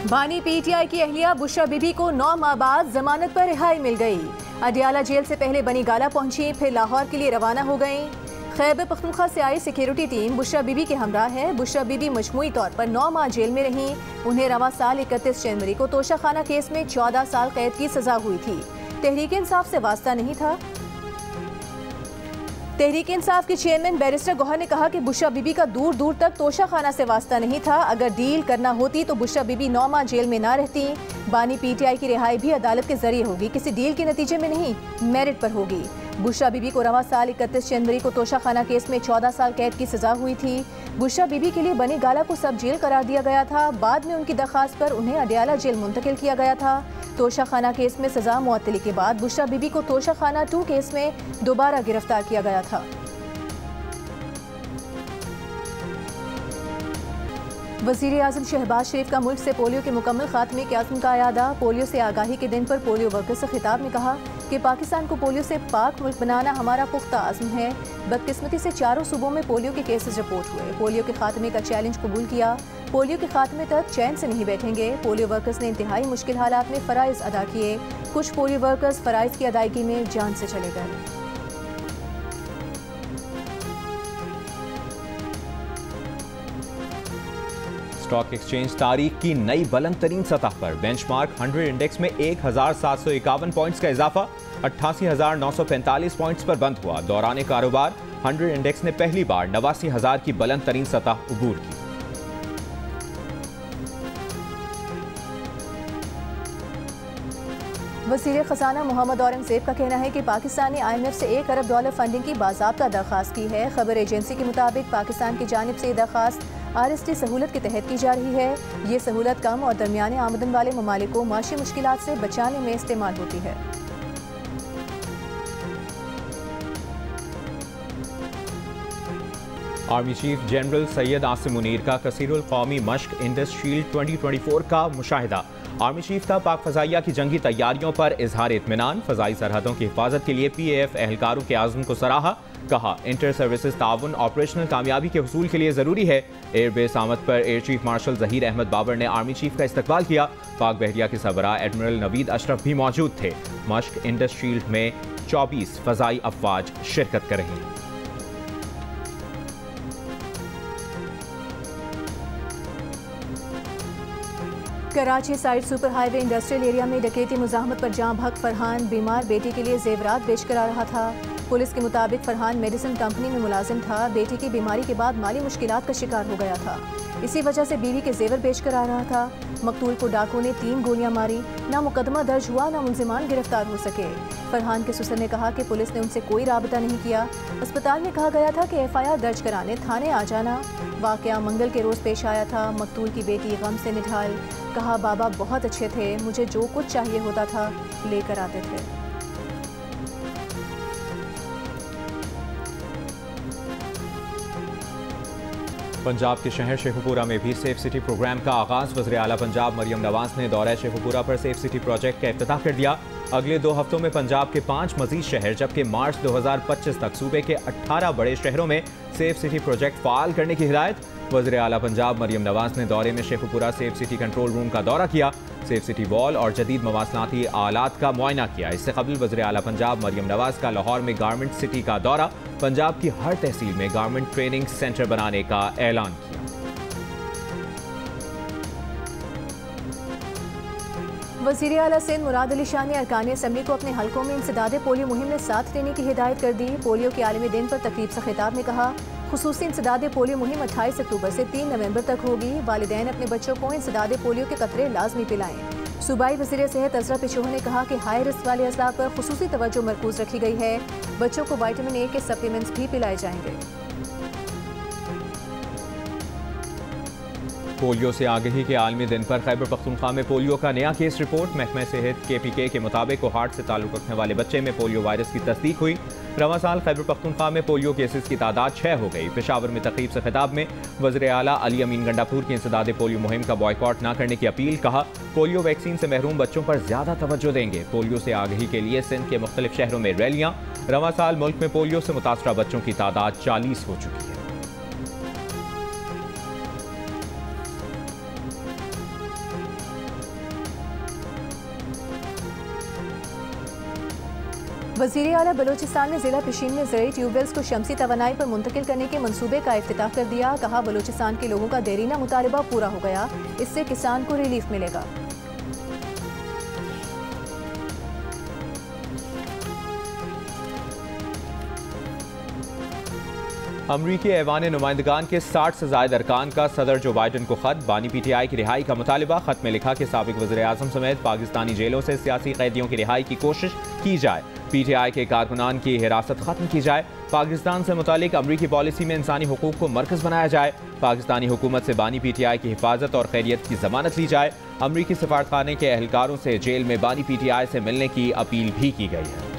बानी पीटीआई की अहलिया बुशरा बीबी को 9 माह बाद जमानत पर रिहाई मिल गई। अडियाला जेल से पहले बनी गाला पहुंची, फिर लाहौर के लिए रवाना हो गईं। खैबर पख्तूनख्वा से आई सिक्योरिटी टीम बुशरा बीबी के हमरा है। बुशरा बीबी मजमूई तौर पर 9 माह जेल में रहीं। उन्हें रवा साल 31 जनवरी को तोशाखाना केस में 14 साल कैद की सजा हुई थी। तहरीक इंसाफ से वास्ता नहीं था। तहरीक इंसाफ के चेयरमैन बैरिस्टर गौहर ने कहा कि बुशरा बीबी का दूर दूर तक तोशाखाना से वास्ता नहीं था। अगर डील करना होती तो बुशरा बीबी 9 माह जेल में ना रहती। बानी पीटीआई की रिहाई भी अदालत के जरिए होगी, किसी डील के नतीजे में नहीं, मेरिट पर होगी। बुशरा बीबी को रवा साल 31 जनवरी को तोशाखाना केस में 14 साल कैद की सजा हुई थी। बुशरा बीबी के लिए बनी गाला को सब जेल करार दिया गया था। बाद में उनकी दरखास्त पर उन्हें अडियाला जेल मुंतकिल किया गया था। तोशाखाना केस में सजा मुअत्तली के बाद बुशरा बीबी को तोशाखाना 2 केस में दोबारा गिरफ्तार किया गया था। वज़ीर आज़म शहबाज शरीफ का मुल्क से पोलियो के मुकम्मल खात्मे के अज़्म का यादा। पोलियो से आगाही के दिन पर पोलियो वर्कर्स से खिताब में कहा कि पाकिस्तान को पोलियो से पाक मुल्क बनाना हमारा पुख्ता अज़्म है। बदकिस्मती से चारों सूबों में पोलियो के केसेस रिपोर्ट हुए। पोलियो के खात्मे का चैलेंज कबूल किया। पोलियो के खात्मे तक चैन से नहीं बैठेंगे। पोलियो वर्कर्स ने इंतहाई मुश्किल हालात में फ़राइज़ अदा किए। कुछ पोलियो वर्कर्स फ़राइज़ की अदायगी में जान से चले गए। स्टॉक एक्सचेंज तारीख की नई बुलंद तरीन सतह पर। बेंचमार्क 100 इंडेक्स में 1751 पॉइंट्स का इजाफा 88,945 पॉइंट्स पर बंद हुआ। दौरान कारोबार 100 इंडेक्स ने पहली बार 89,000 की बुलंद तरीन सतह अबूर की। वज़ीर ख़ज़ाना मोहम्मद औरंगज़ेब का कहना है कि पाकिस्तान ने IMF से $1 अरब फंडिंग की बाज़ाब्ता दरख्वास्त की है। खबर एजेंसी के मुताबिक पाकिस्तान की जानिब से ये दरख्वास्त RST सहूलत के तहत की जा रही है। ये सहूलत कम और दरमियाने आमदन वाले ममालिक को माशी मुश्किलात से बचाने में इस्तेमाल होती है। Army chief general Syed Asim Munir का कसीरुल कौमी मश्क इंडस शील्ड 2024 का मुशाहिदा। आर्मी चीफ का पाक फ़ज़ाइया की जंगी तैयारियों पर इजहार इत्मीनान। फ़ज़ाई सरहदों की हिफाजत के लिए PAF एहलकारों के आज़म को सराहा। कहा इंटर सर्विसेज ताउन ऑपरेशनल कामयाबी के हुसूल के लिए ज़रूरी है। एयरबेस आमद पर air chief marshal Zaheer Ahmed Babar ने आर्मी चीफ का इस्तकबाल किया। पाक बहरिया के सरबराह एडमिरल नवीद अशरफ भी मौजूद थे। मश्क इंडस शील्ड में 24 फ़ज़ाई अफवाज शिरकत कर रही हैं। Karachi side super highway industrial area में डकैती मुज़ाहमत पर जाँ भग फरहान बीमार बेटी के लिए जेवरात बेचकर आ रहा था। पुलिस के मुताबिक फरहान मेडिसिन कंपनी में मुलाजिम था। बेटी की बीमारी के बाद माली मुश्किलात का शिकार हो गया था। इसी वजह से बीवी के जेवर बेचकर आ रहा था। मकतूल को डाकू ने 3 गोलियां मारी। ना मुकदमा दर्ज हुआ, ना मुलजिमान गिरफ्तार हो सके। फरहान के ससुर ने कहा कि पुलिस ने उनसे कोई राबता नहीं किया। अस्पताल में कहा गया था कि FIR दर्ज कराने थाने आ जाना। वाकया मंगल के रोज़ पेश आया था। मकतूल की बेटी गम से निढाल। कहा बाबा बहुत अच्छे थे, मुझे जो कुछ चाहिए होता था लेकर आते थे। पंजाब के शहर शेखुपुरा में भी सेफ सिटी प्रोग्राम का आगाज। वज़ीर आला पंजाब मरियम नवाज ने दौरा शेखुपुरा पर सेफ सिटी प्रोजेक्ट का इफ्तिताह कर दिया। अगले 2 हफ्तों में पंजाब के 5 मजीद शहर जबकि मार्च 2025 तक सूबे के 18 बड़े शहरों में सेफ सिटी प्रोजेक्ट फाल करने की हिदायत। वज़ीर आला पंजाब मरियम नवाज ने दौरे में Sheikhupura safe city control room का दौरा किया। सेफ सिटी वॉल और जदीद मवासलाती आलात का मुआयना किया। इससे कबल वज़ीर आला पंजाब मरियम नवाज का लाहौर में गारमेंट सिटी का दौरा। पंजाब की हर तहसील में गारमेंट ट्रेनिंग सेंटर बनाने का ऐलान किया। वज़ीर आला सिंध मुराद अली शाह ने अरकान असम्बली को अपने हलकों में इंसदादे पोलियो मुहिम में साथ देने की हिदायत कर दी। पोलियो के आलमी दिन पर तकरीब से खिताब में कहा खुसूसी इंसदादे पोलियो मुहिम 28 अक्टूबर से 3 नवंबर तक होगी। वालिदैन अपने बच्चों को इंसदादे पोलियो के कतरे लाजमी पिलाएं। सूबाई वज़ीर सेहत अज़रा पिशोह ने कहा कि हाई रिस्क वाले अज़ला पर खुसूसी तवज्जो मरकूज रखी गई है। बच्चों को विटामिन A के सप्लीमेंट्स भी पिलाए जाएंगे। पोलियो से आगही के आलमी दिन पर खैबर पख्तूनख्वा में पोलियो का नया केस रिपोर्ट। महकमा सेहत KPK के मुताबिक कोहाट से ताल्लुक़ रखने वाले बच्चे में पोलियो वायरस की तस्दीक हुई। रवा साल खैबर पख्तूनख्वा में पोलियो केसेस की तादाद 6 हो गई। पेशावर में तकरीब से खिताब में वज़ीर आला अली अमीन गंडापुर की इंसदादे पोलियो मुहिम का बॉयकॉट न करने की अपील। कहा पोलियो वैक्सीन से महरूम बच्चों पर ज्यादा तवज्जो देंगे। पोलियो से आगही के लिए सिंध के मुख्तलिफ शहरों में रैलियां। रवा साल मुल्क में पोलियो से मुतासरा बच्चों की तादाद 40 हो चुकी है। वज़ीर आला बलोचिस्तान ने जिला पिशीन में ज़रूरी ट्यूबवेल्स को शमसी तवानाई पर मुंतकिल करने के मंसूबे का इफ्तिताह कर दिया। कहा, बलोचिस्तान के लोगों का देरीना मुतालबा पूरा हो गया, इससे किसान को रिलीफ मिलेगा। अमरीकी ऐवान नुमाइंदगान के 60 से ज़ायद अरकान का सदर जो बाइडन को खत। बानी PTI की रिहाई का मुतालिबा। खत में लिखा कि साबिक वज़ीर आज़म समेत पाकिस्तानी जेलों से सियासी कैदियों की रिहाई की कोशिश की जाए। PTI के कारकुनान की हिरासत खत्म की जाए। पाकिस्तान से मुतालिक अमरीकी पॉलिसी में इंसानी हुकूक को मरकज़ बनाया जाए। पाकिस्तानी हुकूमत से बानी PTI की हिफाजत और खैरियत की जमानत ली जाए। अमरीकी सफारतखाने के एहलकारों से जेल में बानी PTI से मिलने की अपील भी की गई है।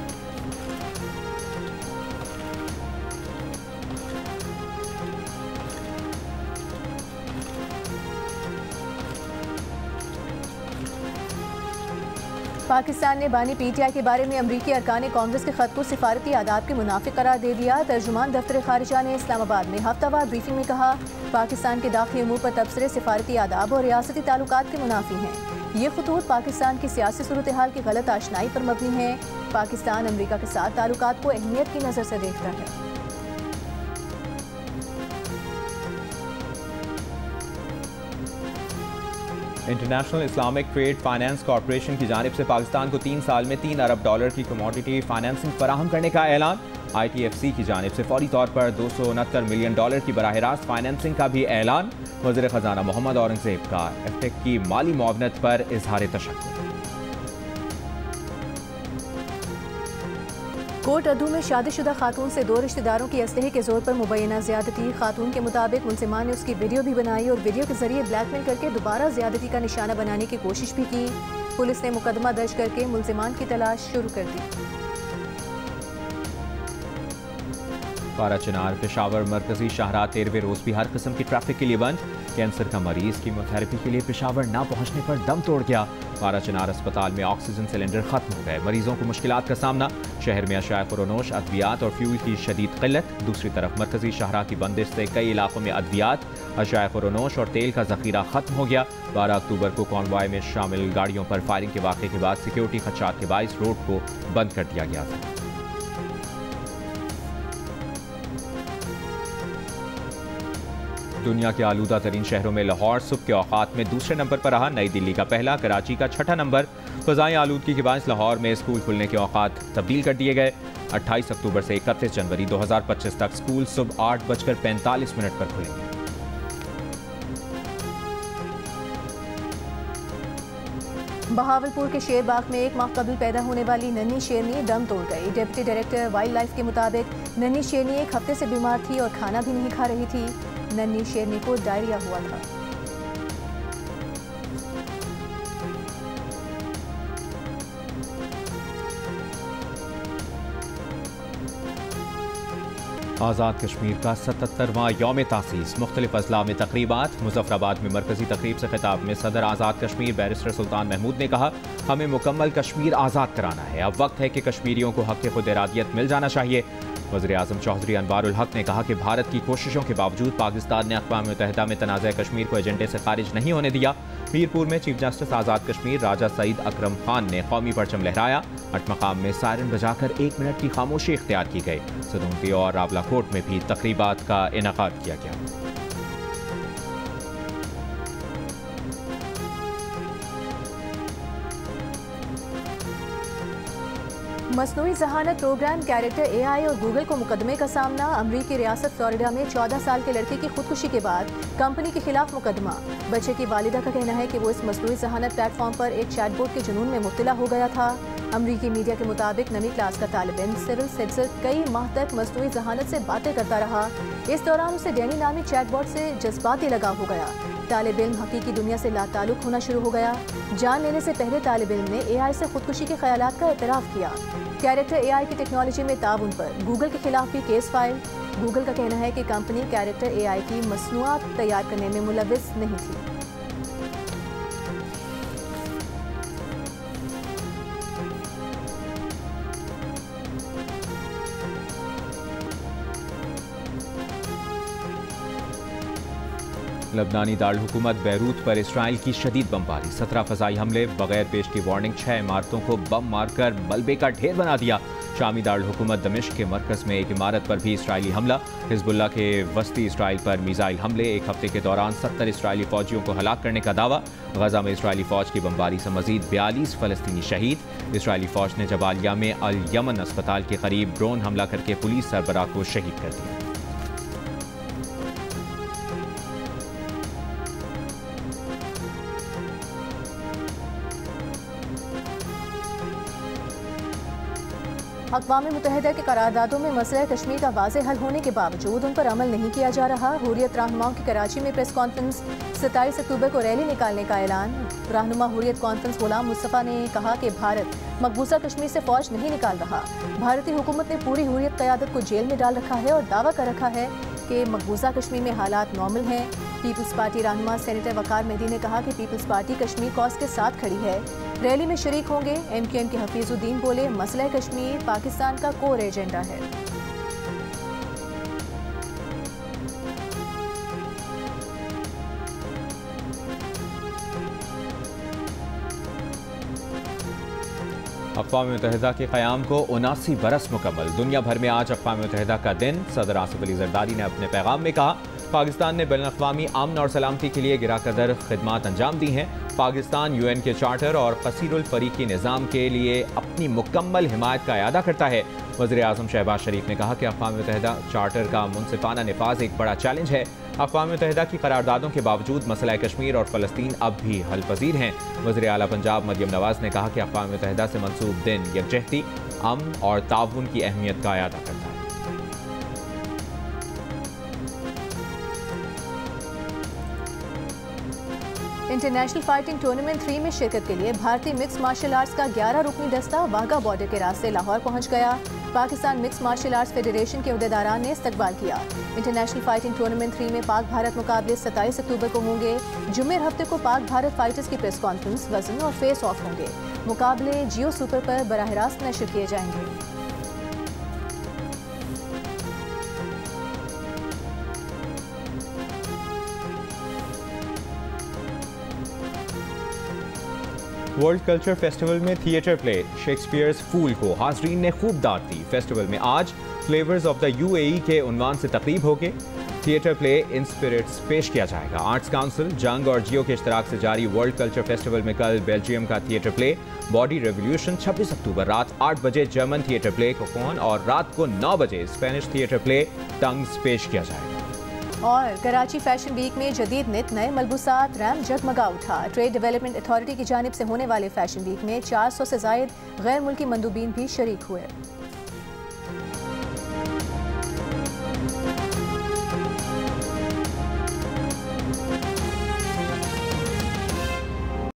पाकिस्तान ने बानी PTI के बारे में अमरीकी अरकान कांग्रेस के खत को सिफारती आदाब के मुनाफिक करार दे दिया। तर्जुमान दफ्तर खारिजा ने इस्लामाबाद में हफ्तावार ब्रीफिंग में कहा, पाकिस्तान के दाखिली उमूर पर तबसरे सिफारती आदाब और रियासती ताल्लुकात के मुनाफी हैं। ये खतूत पाकिस्तान की सियासी सूरत हाल की गलत आशनाई पर मबनी है। पाकिस्तान अमरीका के साथ ताल्लुकात को अहमियत की नज़र से देखता है। International Islamic trade finance corporation की जानिब से पाकिस्तान को 3 साल में $3 अरब की कमोडिटी फाइनेंसिंग फराहम करने का ऐलान। ITFC की जानिब से फौरी तौर पर $269 मिलियन की बराह रास्त फाइनेंसिंग का भी ऐलान। वज़ीर ख़जाना मोहम्मद औरंगज़ेब का FTEC की माली मुआवनत पर इजहार तशक्कुर। कोट अद्दू में शादीशुदा खातून से 2 रिश्तेदारों की असलहे के जोर पर मुबैना ज्यादती। खातून के मुताबिक मुलजिमान ने उसकी वीडियो भी बनाई और वीडियो के जरिए ब्लैकमेल करके दोबारा ज्यादती का निशाना बनाने की कोशिश भी की। पुलिस ने मुकदमा दर्ज करके मुलजिमान की तलाश शुरू कर दी। काराचनार पेशावर मरकजी शाहराह 13वें रोज भी हर किस्म की ट्रैफिक के लिए बंद। कैंसर का मरीज कीमोथेरेपी के लिए पेशावर ना पहुंचने पर दम तोड़ गया। काराचनार अस्पताल में ऑक्सीजन सिलेंडर खत्म हो गए। मरीजों को मुश्किलात का सामना। शहर में अशाए खुरोनोश, अद्वियात और फ्यूल की शदीद किल्लत। दूसरी तरफ मरकजी शाहराह की बंदिश से कई इलाकों में अद्वियात, अशाए खुरोनोश और तेल का जखीरा खत्म हो गया। 12 अक्टूबर को कॉन्वॉय में शामिल गाड़ियों पर फायरिंग के वाक़े के बाद सिक्योरिटी खदशात के बाइस रोड को बंद कर दिया गया था। दुनिया के आलूदा तरीन शहरों में लाहौर सुबह के औकात में दूसरे नंबर पर रहा। नई दिल्ली का पहला, कराची का छठा नंबर। फ़ज़ाई आलूदगी के बायस लाहौर में स्कूल खुलने के औकात तब्दील कर दिए गए। 28 अक्टूबर से 31 जनवरी 2025 तक स्कूल सुबह 8:45 पर खुलेंगे। बहावलपुर के शेरबाग में 1 माह कबल पैदा होने वाली नन्ही शेरनी दम तोड़ गई। डिप्टी डायरेक्टर वाइल्ड लाइफ के मुताबिक नन्ही शेरनी 1 हफ्ते से बीमार थी और खाना भी नहीं खा रही थी। नन्ही शेरनी को डायरिया हुआ था। आज़ाद कश्मीर का 77वां यौम तासीस। मुख्तलिफ अजला में तकरीबात। मुजफ्फराबाद में मरकजी तकरीब से खिताब में सदर आज़ाद कश्मीर बैरिस्टर सुल्तान महमूद ने कहा, हमें मुकम्मल कश्मीर आज़ाद कराना है। अब वक्त है कि कश्मीरियों को हक़ खुद इरादियत मिल जाना चाहिए। वज़ीर आज़म चौधरी अनवारुल हक ने कहा कि भारत की कोशिशों के बावजूद पाकिस्तान ने अक़वाम मुत्तहिदा में तनाज़ा कश्मीर को एजेंडे से खारिज नहीं होने दिया। मीरपुर में चीफ जस्टिस आज़ाद कश्मीर राजा सईद अकरम खान ने कौमी परचम लहराया। अटमकाम में सायरन बजाकर 1 मिनट की खामोशी इख्तियार की गई। सदूमती और रावलाकोट में भी तकरीबात का इनेकाद किया गया। मसनूई जहानत प्रोग्राम कैरेक्टर AI और गूगल को मुकदमे का सामना। अमरीकी रियासत फ्लोरिडा में 14 साल के लड़के की खुदकुशी के बाद कंपनी के खिलाफ मुकदमा। बच्चे की वालिदा का कहना है कि वो इस मसनूई जहानत प्लेटफॉर्म पर एक चैटबॉट के जुनून में मुब्तला हो गया था। अमरीकी मीडिया के मुताबिक 9वीं क्लास का तालिब इल्म सिरिल सेट्जर कई माह तक मसनूई जहानत से बातें करता रहा। इस दौरान उसे डैनी नामी चैटबॉट से जज्बाती लगाव हो गया। तालिब इल्म हकीकी दुनिया से लाताल्लुक होना शुरू हो गया। जान लेने से पहले तालिब इल्म ने AI से खुदकुशी के ख्यालात का एतराफ़ किया। कैरेक्टर AI की टेक्नोलॉजी में ताउन पर गूगल के खिलाफ भी केस फाइल। गूगल का कहना है कि कंपनी कैरेक्टर AI की मसनूआत तैयार करने में मुलव्विस नहीं थी। लबनानी दारुल-हुकूमत बैरूत पर इसराइल की शदीद बमबारी, 17 फ़ज़ाई हमले, बगैर पेश की वार्निंग 6 इमारतों को बम मारकर मलबे का ढेर बना दिया। शामी दारुल-हुकूमत दमिश्क के मरकज़ में एक इमारत पर भी इसराइली हमला, हिज़्बुल्लाह के वस्ती इसराइल पर मिसाइल हमले, एक हफ्ते के दौरान 70 इसराइली फ़ौजियों को हलाक करने का दावा। गजा में इसराइली फ़ौज की बमबारी से मज़ीद 42 फ़लस्तीनी शहीद। इसराइली फ़ौज ने जबालिया में अल यमन अस्पताल के करीब ड्रोन हमला करके पुलिस सरबराह को शहीद कर दिया। अक़वाम मुत्तहिदा के करारदादों में मसला कश्मीर का वाज़ेह हल होने के बावजूद उन पर अमल नहीं किया जा रहा। हुर्रियत रहनुमाओं की कराची में प्रेस कॉन्फ्रेंस, 27 अक्टूबर को रैली निकालने का ऐलान। रहनुमा हुर्रियत कॉन्फ्रेंस गुलाम मुस्तफ़ा ने कहा कि भारत मकबूजा कश्मीर से फ़ौज नहीं निकाल रहा। भारतीय हुकूमत ने पूरी हुर्रियत क़यादत को जेल में डाल रखा है और दावा कर रखा है कि मकबूजा कश्मीर में हालात नॉर्मल हैं। पीपल्स पार्टी रहनुमा सेनेटर वकार मेहदी ने कहा कि पीपल्स पार्टी कश्मीर कॉज के साथ खड़ी है, रैली में शरीक होंगे। MQM के हफीजुद्दीन बोले, मसला कश्मीर पाकिस्तान का कोर एजेंडा है। अक़वाम मुत्तहिदा के क़याम को 79 बरस मुकम्मल। दुनिया भर में आज अक़वाम मुत्तहिदा का दिन। सदर आसिफ अली ज़रदारी ने अपने पैगाम में कहा, पाकिस्तान ने बैनुल-अक़वामी अमन और सलामती के लिए गिराकदर खिदमात अंजाम दी हैं। पाकिस्तान UN के चार्टर और कसीरुल फ़रीक़ी निज़ाम के लिए अपनी मुकम्मल हिमायत का इआदा करता है। वज़ीर-ए-आज़म शहबाज शरीफ ने कहा कि अक़वाम मुत्तहिदा चार्टर का मुनसिफ़ाना निफ़ाज़ एक बड़ा चैलेंज है। अक़वाम मुत्तहिदा की करारदादों के बावजूद मसला कश्मीर और फ़लस्तीन अब भी हल पज़ीर हैं। वज़ीर आला पंजाब मरियम नवाज़ ने कहा कि अक़वाम मुत्तहिदा से मंसूब दिन यकजहती, अमन और ताउन की अहमियत का इआदा करता है। इंटरनेशनल फाइटिंग टूर्नामेंट 3 में शिरकत के लिए भारतीय मिक्स मार्शल आर्ट्स का 11 रुकनी दस्ता वाघा बॉर्डर के रास्ते लाहौर पहुंच गया। Pakistan mix martial arts federation के अहदेदारान ने इस्तकबाल किया। इंटरनेशनल फाइटिंग टूर्नामेंट 3 में पाक भारत मुकाबले 27 अक्टूबर को होंगे। जुम्मे हफ्ते को पाक भारत फाइटर्स की प्रेस कॉन्फ्रेंस, वजन और फेस ऑफ होंगे। मुकाबले जियो सुपर पर बराह रास्त नशर किए जाएंगे। वर्ल्ड कल्चर फेस्टिवल में थिएटर प्ले शेक्सपियर्स फूल को हाज़रीन ने खूब दाद दी। फेस्टिवल में आज फ्लेवर्स ऑफ द UAE के उन्वान से तकरीब होगी। थिएटर प्ले इन स्पिरिट्स पेश किया जाएगा। आर्ट्स काउंसिल, जंग और जियो के इश्तराक से जारी वर्ल्ड कल्चर फेस्टिवल में कल बेल्जियम का थिएटर प्ले बॉडी रेवोल्यूशन, 26 अक्टूबर रात 8 बजे जर्मन थिएटर प्ले कोकोन और रात को 9 बजे स्पेनिश थिएटर प्ले टंग्स पेश किया जाएगा। और कराची फैशन वीक में जदीद नित नए मलबूसात, रैम जगमगा उठा। ट्रेड डेवलपमेंट अथॉरिटी की जानिब से होने वाले फैशन वीक में 400 से ज़ायद गैर मुल्की मंदूबीन भी शरीक हुए।